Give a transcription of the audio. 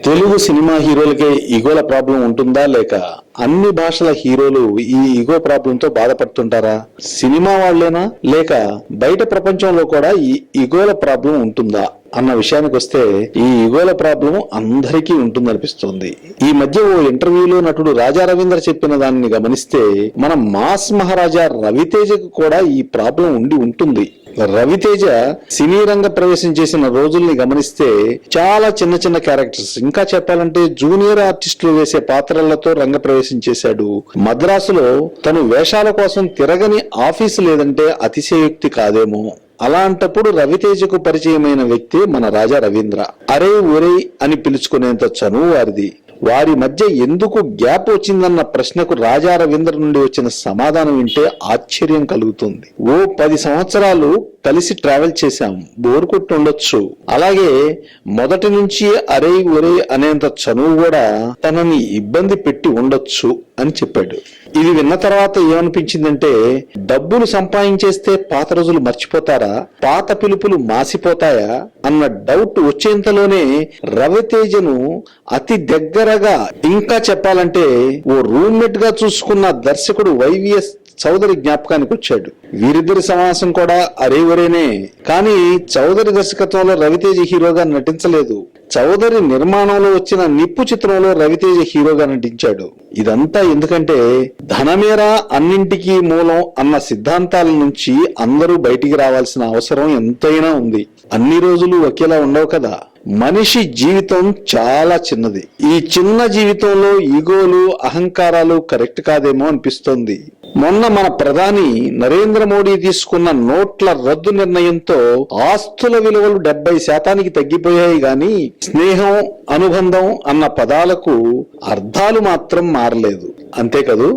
Telugu cinema హీరోలకే ఈగోల problem ఉంటుందా, లేక అన్ని భాషల హీరోలు ఈ ఈగో ప్రాబ్లంతో బాధపడుతుంటారా? సినిమా వాళ్లేనా, లేక బయట ప్రపంచంలో కూడా ఈ ఈగోల ప్రాబ్లం ఉంటుందా అన్న విషయానికి వస్తే, ఈ ఈగోల ప్రాబ్లం అందరికీ ఉంటుందనిపిస్తోంది. ఈ మధ్య ఓ ఇంటర్వ్యూలో నటుడు రాజా రవీంద్ర చెప్పిన దాన్ని గమనిస్తే, మన మాస్ మహారాజా రవితేజకు కూడా ఈ ప్రాబ్లం ఉండి ఉంటుంది. రవితేజ సినీ రంగ ప్రవేశం చేసిన రోజుల్ని గమనిస్తే చాలా చిన్న చిన్న క్యారెక్టర్స్, ఇంకా చెప్పాలంటే జూనియర్ ఆర్టిస్టులు వేసే పాత్రలతో రంగ ప్రవేశం చేశాడు. మద్రాసులో తను వేషాల కోసం తిరగని ఆఫీసు లేదంటే అతిశయోక్తి కాదేమో. అలాంటప్పుడు రవితేజకు పరిచయమైన వ్యక్తి మన రాజా రవీంద్ర. అరే ఒరే అని పిలుచుకునేంత చనువు వారిది. వారి మధ్య ఎందుకు గ్యాప్ వచ్చిందన్న ప్రశ్నకు రాజా రవీంద్ర నుండి వచ్చిన సమాధానం వింటే ఆశ్చర్యం కలుగుతుంది. ఓ 10 సంవత్సరాలు కలిసి ట్రావెల్ చేశాం, బోరు కొట్టి ఉండొచ్చు. అలాగే మొదటి నుంచి అరే ఒరే అనేంత చనువు కూడా తనని ఇబ్బంది పెట్టి ఉండొచ్చు అని చెప్పాడు. ఇది విన్న తర్వాత ఏమనిపించిందంటే, డబ్బులు సంపాదించేస్తే పాత రోజులు మర్చిపోతారా, పాత పిలుపులు మాసిపోతాయా అన్న డౌట్ వచ్చేంతలోనే రవితేజను అతి దగ్గరగా, ఇంకా చెప్పాలంటే ఓ రూమ్మేట్ గా చూసుకున్న దర్శకుడు వైవిఎస్ చౌదరి జ్ఞాపకానికి వచ్చాడు. వీరిద్దరి సమావేశం కూడా అరే ఒరేనే. కానీ చౌదరి దర్శకత్వంలో రవితేజ హీరోగా నటించలేదు. చౌదరి నిర్మాణంలో వచ్చిన నిప్పు చిత్రంలో రవితేజ హీరోగా నటించాడు. ఇదంతా ఎందుకంటే, ధనమేరా అన్నింటికీ మూలం అన్న సిద్ధాంతాల నుంచి అందరూ బయటికి రావాల్సిన అవసరం ఎంతైనా ఉంది. అన్ని రోజులు ఒకేలా ఉండవు కదా. మనిషి జీవితం చాలా చిన్నది. ఈ చిన్న జీవితంలో ఈగోలు, అహంకారాలు కరెక్ట్ కాదేమో అనిపిస్తోంది. మొన్న మన ప్రధాని నరేంద్ర మోడీ తీసుకున్న నోట్ల రద్దు నిర్ణయంతో ఆస్తుల విలువలు 70% తగ్గిపోయాయి గాని స్నేహం, అనుబంధం అన్న పదాలకు అర్థాలు మాత్రం మారలేదు. అంతే కదూ.